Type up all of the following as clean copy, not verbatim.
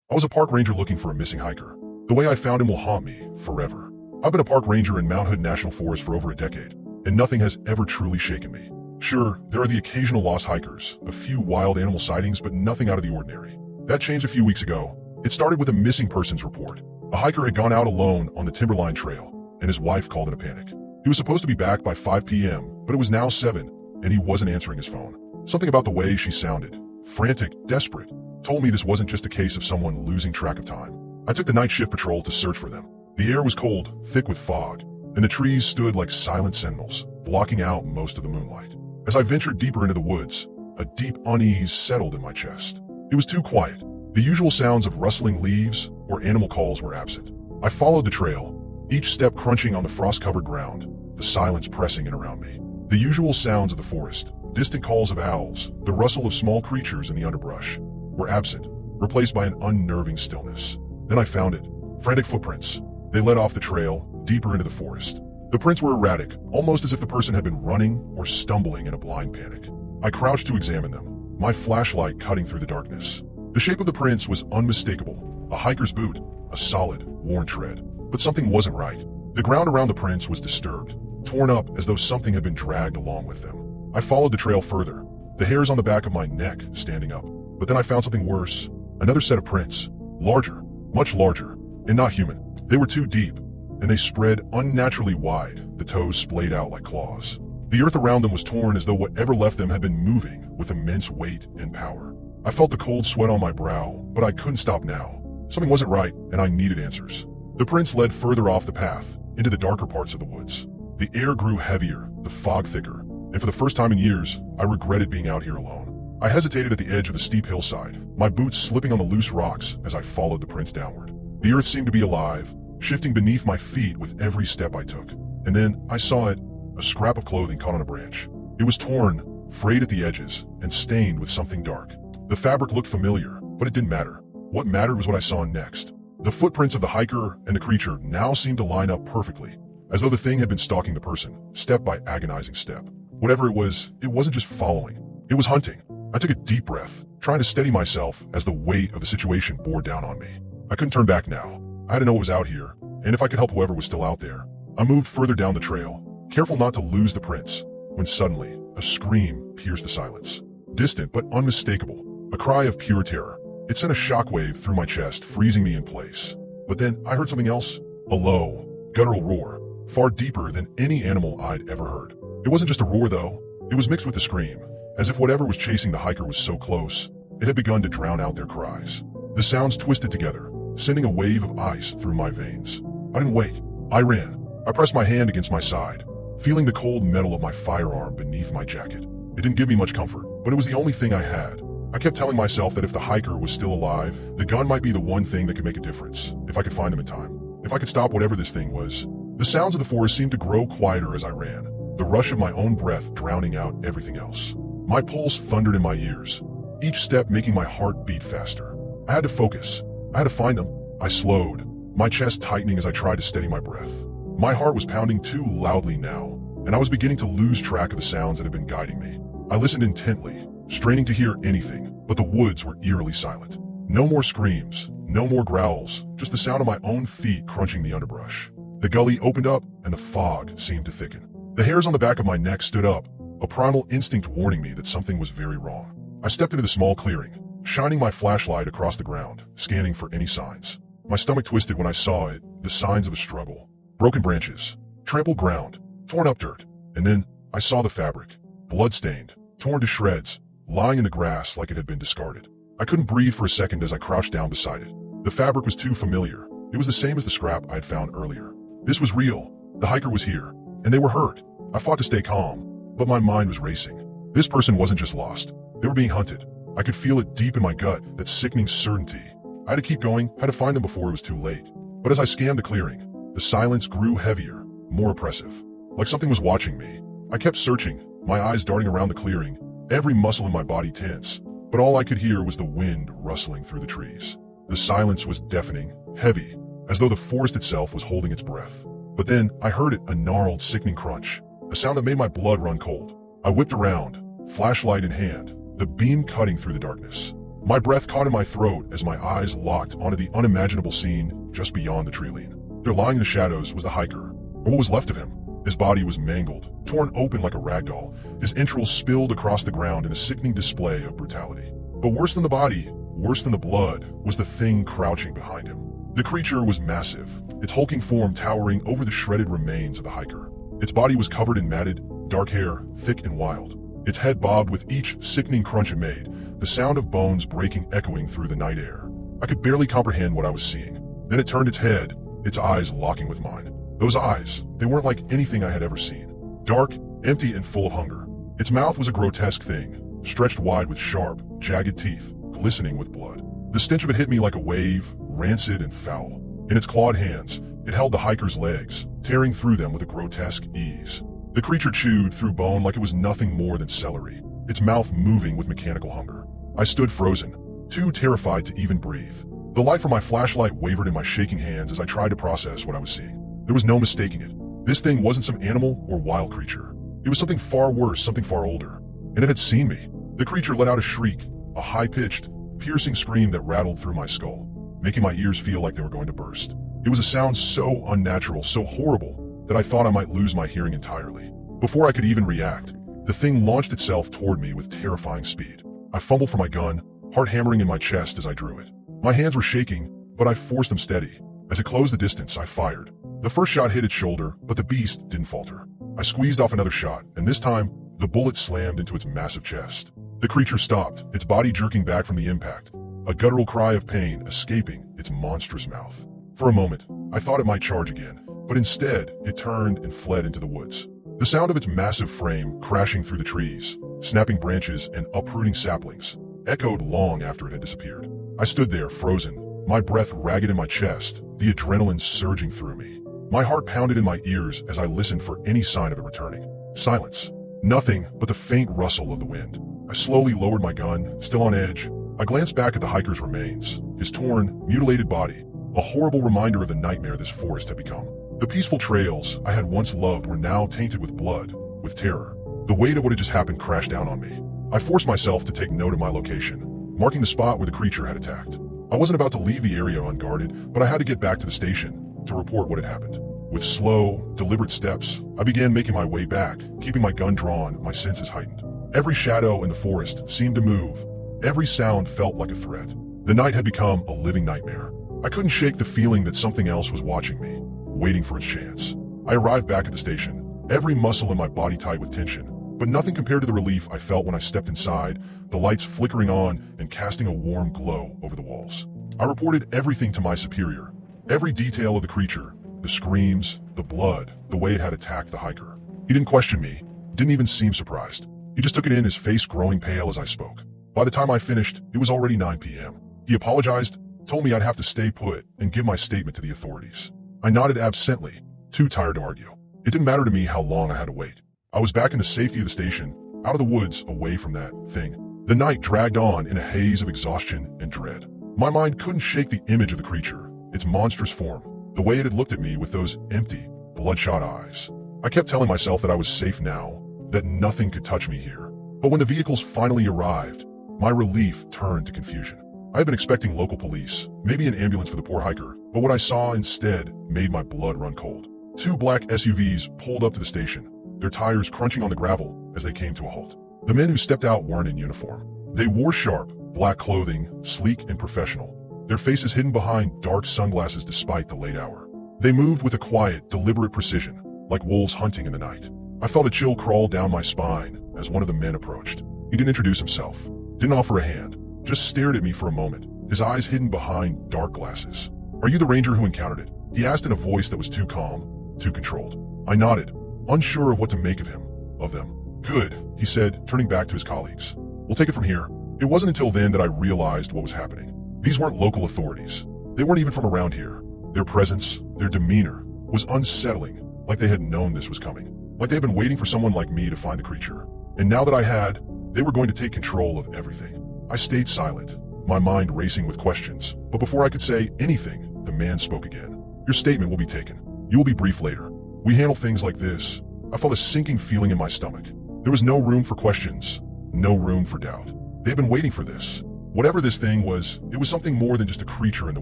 I was a park ranger looking for a missing hiker. The way I found him will haunt me forever. I've been a park ranger in Mount Hood National Forest for over a decade, and nothing has ever truly shaken me. Sure, there are the occasional lost hikers, a few wild animal sightings, but nothing out of the ordinary. That changed a few weeks ago. It started with a missing persons report. A hiker had gone out alone on the Timberline Trail, and his wife called in a panic. He was supposed to be back by 5 p.m., but it was now 7, and he wasn't answering his phone. Something about the way she sounded, frantic, desperate, told me this wasn't just a case of someone losing track of time. I took the night shift patrol to search for them. The air was cold, thick with fog, and the trees stood like silent sentinels, blocking out most of the moonlight. As I ventured deeper into the woods, a deep unease settled in my chest. It was too quiet. The usual sounds of rustling leaves or animal calls were absent. I followed the trail, each step crunching on the frost-covered ground, the silence pressing in around me. The usual sounds of the forest, distant calls of owls, the rustle of small creatures in the underbrush, were absent, replaced by an unnerving stillness. Then I found it. Frantic footprints. They led off the trail, deeper into the forest. The prints were erratic, almost as if the person had been running or stumbling in a blind panic. I crouched to examine them, my flashlight cutting through the darkness. The shape of the prints was unmistakable. A hiker's boot, a solid, worn tread. But something wasn't right. The ground around the prints was disturbed, torn up as though something had been dragged along with them. I followed the trail further, the hairs on the back of my neck standing up. But then I found something worse. Another set of prints. Larger, much larger, and not human. They were too deep, and they spread unnaturally wide, the toes splayed out like claws. The earth around them was torn as though whatever left them had been moving with immense weight and power. I felt the cold sweat on my brow, but I couldn't stop now. Something wasn't right, and I needed answers. The prints led further off the path, into the darker parts of the woods. The air grew heavier, the fog thicker, and for the first time in years, I regretted being out here alone. I hesitated at the edge of the steep hillside, my boots slipping on the loose rocks as I followed the prints downward. The earth seemed to be alive, shifting beneath my feet with every step I took. And then I saw it, a scrap of clothing caught on a branch. It was torn, frayed at the edges, and stained with something dark. The fabric looked familiar, but it didn't matter. What mattered was what I saw next. The footprints of the hiker and the creature now seemed to line up perfectly, as though the thing had been stalking the person, step by agonizing step. Whatever it wasn't just following. It was hunting. I took a deep breath, trying to steady myself as the weight of the situation bore down on me. I couldn't turn back now. I had to know what was out here, and if I could help whoever was still out there. I moved further down the trail, careful not to lose the prints, when suddenly, a scream pierced the silence. Distant but unmistakable, a cry of pure terror. It sent a shockwave through my chest, freezing me in place. But then I heard something else, a low, guttural roar, far deeper than any animal I'd ever heard. It wasn't just a roar though, it was mixed with a scream, as if whatever was chasing the hiker was so close, it had begun to drown out their cries. The sounds twisted together, sending a wave of ice through my veins. I didn't wait. I ran. I pressed my hand against my side, feeling the cold metal of my firearm beneath my jacket. It didn't give me much comfort, but it was the only thing I had. I kept telling myself that if the hiker was still alive, the gun might be the one thing that could make a difference, if I could find them in time. If I could stop whatever this thing was. The sounds of the forest seemed to grow quieter as I ran, the rush of my own breath drowning out everything else. My pulse thundered in my ears, each step making my heart beat faster. I had to focus. I had to find them. I slowed, my chest tightening as I tried to steady my breath. My heart was pounding too loudly now, and I was beginning to lose track of the sounds that had been guiding me. I listened intently, straining to hear anything, but the woods were eerily silent. No more screams, no more growls, just the sound of my own feet crunching the underbrush. The gully opened up, and the fog seemed to thicken. The hairs on the back of my neck stood up, a primal instinct warning me that something was very wrong. I stepped into the small clearing, shining my flashlight across the ground, scanning for any signs. My stomach twisted when I saw it, the signs of a struggle. Broken branches, trampled ground, torn up dirt, and then I saw the fabric, blood-stained, torn to shreds, lying in the grass like it had been discarded. I couldn't breathe for a second as I crouched down beside it. The fabric was too familiar. It was the same as the scrap I had found earlier. This was real. The hiker was here, and they were hurt. I fought to stay calm, but my mind was racing. This person wasn't just lost. They were being hunted. I could feel it deep in my gut, that sickening certainty. I had to keep going, had to find them before it was too late. But as I scanned the clearing, the silence grew heavier, more oppressive. Like something was watching me. I kept searching, my eyes darting around the clearing, every muscle in my body tense, but all I could hear was the wind rustling through the trees. The silence was deafening, heavy, as though the forest itself was holding its breath. But then I heard it, a gnarled, sickening crunch, a sound that made my blood run cold. I whipped around, flashlight in hand, the beam cutting through the darkness. My breath caught in my throat as my eyes locked onto the unimaginable scene just beyond the treeline. There lying in the shadows was the hiker, or what was left of him. His body was mangled, torn open like a rag doll, his entrails spilled across the ground in a sickening display of brutality. But worse than the body, worse than the blood, was the thing crouching behind him. The creature was massive, its hulking form towering over the shredded remains of the hiker. Its body was covered in matted, dark hair, thick and wild. Its head bobbed with each sickening crunch it made, the sound of bones breaking echoing through the night air. I could barely comprehend what I was seeing. Then it turned its head, its eyes locking with mine. Those eyes, they weren't like anything I had ever seen. Dark, empty, and full of hunger. Its mouth was a grotesque thing, stretched wide with sharp, jagged teeth, glistening with blood. The stench of it hit me like a wave, rancid and foul. In its clawed hands, it held the hiker's legs, tearing through them with a grotesque ease. The creature chewed through bone like it was nothing more than celery, its mouth moving with mechanical hunger. I stood frozen, too terrified to even breathe. The light from my flashlight wavered in my shaking hands as I tried to process what I was seeing. There was no mistaking it. This thing wasn't some animal or wild creature. It was something far worse, something far older. And it had seen me. The creature let out a shriek, a high-pitched, piercing scream that rattled through my skull, making my ears feel like they were going to burst. It was a sound so unnatural, so horrible, that I thought I might lose my hearing entirely. Before I could even react, the thing launched itself toward me with terrifying speed. I fumbled for my gun, heart hammering in my chest as I drew it. My hands were shaking, but I forced them steady. As it closed the distance, I fired. The first shot hit its shoulder, but the beast didn't falter. I squeezed off another shot, and this time, the bullet slammed into its massive chest. The creature stopped, its body jerking back from the impact, a guttural cry of pain escaping its monstrous mouth. For a moment, I thought it might charge again, but instead, it turned and fled into the woods. The sound of its massive frame crashing through the trees, snapping branches and uprooting saplings, echoed long after it had disappeared. I stood there, frozen, my breath ragged in my chest, the adrenaline surging through me. My heart pounded in my ears as I listened for any sign of it returning. Silence. Nothing but the faint rustle of the wind. I slowly lowered my gun, still on edge. I glanced back at the hiker's remains, his torn, mutilated body, a horrible reminder of the nightmare this forest had become. The peaceful trails I had once loved were now tainted with blood, with terror. The weight of what had just happened crashed down on me. I forced myself to take note of my location, marking the spot where the creature had attacked. I wasn't about to leave the area unguarded, but I had to get back to the station to report what had happened. With slow, deliberate steps, I began making my way back, keeping my gun drawn, my senses heightened. Every shadow in the forest seemed to move. Every sound felt like a threat. The night had become a living nightmare. I couldn't shake the feeling that something else was watching me, waiting for its chance. I arrived back at the station, every muscle in my body tight with tension, but nothing compared to the relief I felt when I stepped inside, the lights flickering on and casting a warm glow over the walls. I reported everything to my superior, every detail of the creature, the screams, the blood, the way it had attacked the hiker. He didn't question me, didn't even seem surprised. He just took it in, his face growing pale as I spoke. By the time I finished, it was already 9 p.m. He apologized, told me I'd have to stay put and give my statement to the authorities. I nodded absently, too tired to argue. It didn't matter to me how long I had to wait. I was back in the safety of the station, out of the woods, away from that thing. The night dragged on in a haze of exhaustion and dread. My mind couldn't shake the image of the creature, its monstrous form, the way it had looked at me with those empty, bloodshot eyes. I kept telling myself that I was safe now, that nothing could touch me here. But when the vehicles finally arrived, my relief turned to confusion. I had been expecting local police, maybe an ambulance for the poor hiker, but what I saw instead made my blood run cold. 2 black SUVs pulled up to the station, their tires crunching on the gravel as they came to a halt. The men who stepped out weren't in uniform. They wore sharp, black clothing, sleek and professional, their faces hidden behind dark sunglasses despite the late hour. They moved with a quiet, deliberate precision, like wolves hunting in the night. I felt a chill crawl down my spine as one of the men approached. He didn't introduce himself, didn't offer a hand, just stared at me for a moment, his eyes hidden behind dark glasses. "Are you the ranger who encountered it?" he asked in a voice that was too calm, too controlled. I nodded, unsure of what to make of him, of them. "Good," he said, turning back to his colleagues. "We'll take it from here." It wasn't until then that I realized what was happening. These weren't local authorities. They weren't even from around here. Their presence, their demeanor, was unsettling, like they had known this was coming. Like they had been waiting for someone like me to find the creature. And now that I had, they were going to take control of everything. I stayed silent, my mind racing with questions, but before I could say anything, the man spoke again. "Your statement will be taken. You will be briefed later. We handle things like this." I felt a sinking feeling in my stomach. There was no room for questions, no room for doubt. They had been waiting for this. Whatever this thing was, it was something more than just a creature in the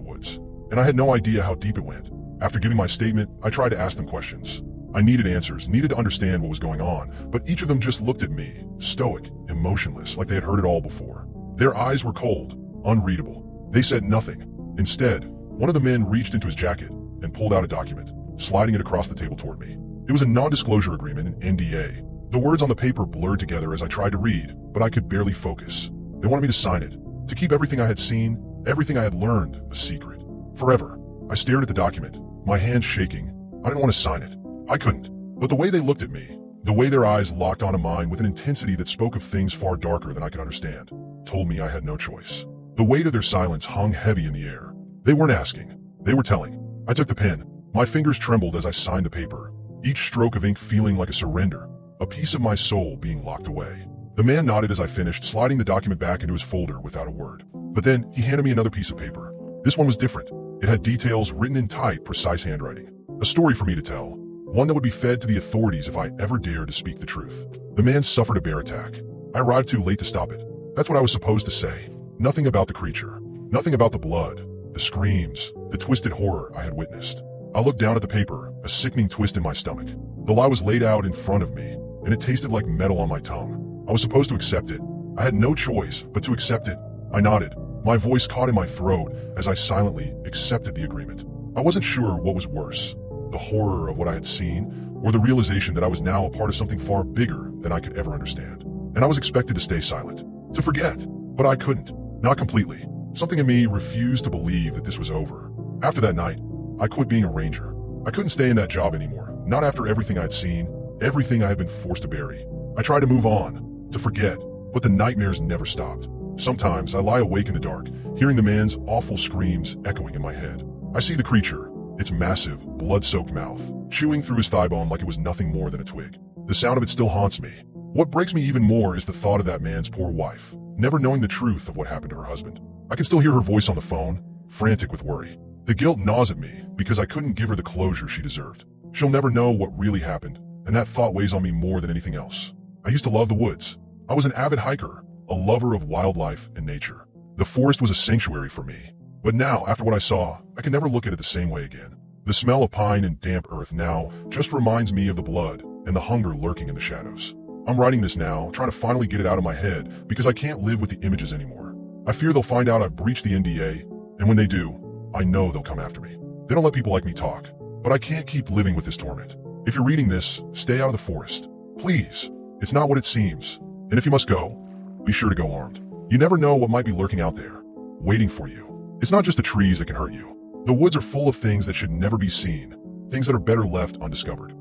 woods, and I had no idea how deep it went. After giving my statement, I tried to ask them questions. I needed answers, needed to understand what was going on, but each of them just looked at me, stoic, emotionless, like they had heard it all before. Their eyes were cold, unreadable. They said nothing. Instead, one of the men reached into his jacket and pulled out a document, sliding it across the table toward me. It was a non-disclosure agreement, an NDA. The words on the paper blurred together as I tried to read, but I could barely focus. They wanted me to sign it, to keep everything I had seen, everything I had learned, a secret. Forever. I stared at the document, my hands shaking. I didn't want to sign it. I couldn't. But the way they looked at me, the way their eyes locked onto mine with an intensity that spoke of things far darker than I could understand, told me I had no choice. The weight of their silence hung heavy in the air. They weren't asking. They were telling. I took the pen. My fingers trembled as I signed the paper, each stroke of ink feeling like a surrender, a piece of my soul being locked away. The man nodded as I finished, sliding the document back into his folder without a word. But then he handed me another piece of paper. This one was different. It had details written in tight, precise handwriting. A story for me to tell. One that would be fed to the authorities if I ever dared to speak the truth. The man suffered a bear attack. I arrived too late to stop it. That's what I was supposed to say. Nothing about the creature. Nothing about the blood, the screams, the twisted horror I had witnessed. I looked down at the paper, a sickening twist in my stomach. The lie was laid out in front of me, and it tasted like metal on my tongue. I was supposed to accept it. I had no choice but to accept it. I nodded, my voice caught in my throat as I silently accepted the agreement. I wasn't sure what was worse, the horror of what I had seen, or the realization that I was now a part of something far bigger than I could ever understand. And I was expected to stay silent, to forget, but I couldn't, not completely. Something in me refused to believe that this was over. After that night, I quit being a ranger. I couldn't stay in that job anymore, not after everything I'd seen, everything I had been forced to bury. I tried to move on, to forget, but the nightmares never stopped. Sometimes I lie awake in the dark, hearing the man's awful screams echoing in my head. I see the creature, its massive, blood-soaked mouth, chewing through his thigh bone like it was nothing more than a twig. The sound of it still haunts me. What breaks me even more is the thought of that man's poor wife, never knowing the truth of what happened to her husband. I can still hear her voice on the phone, frantic with worry. The guilt gnaws at me because I couldn't give her the closure she deserved. She'll never know what really happened, and that thought weighs on me more than anything else. I used to love the woods. I was an avid hiker, a lover of wildlife and nature. The forest was a sanctuary for me. But now, after what I saw, I can never look at it the same way again. The smell of pine and damp earth now just reminds me of the blood and the hunger lurking in the shadows. I'm writing this now, trying to finally get it out of my head because I can't live with the images anymore. I fear they'll find out I've breached the NDA, and when they do, I know they'll come after me. They don't let people like me talk, but I can't keep living with this torment. If you're reading this, stay out of the forest. Please. It's not what it seems. And if you must go, be sure to go armed. You never know what might be lurking out there, waiting for you. It's not just the trees that can hurt you. The woods are full of things that should never be seen, things that are better left undiscovered.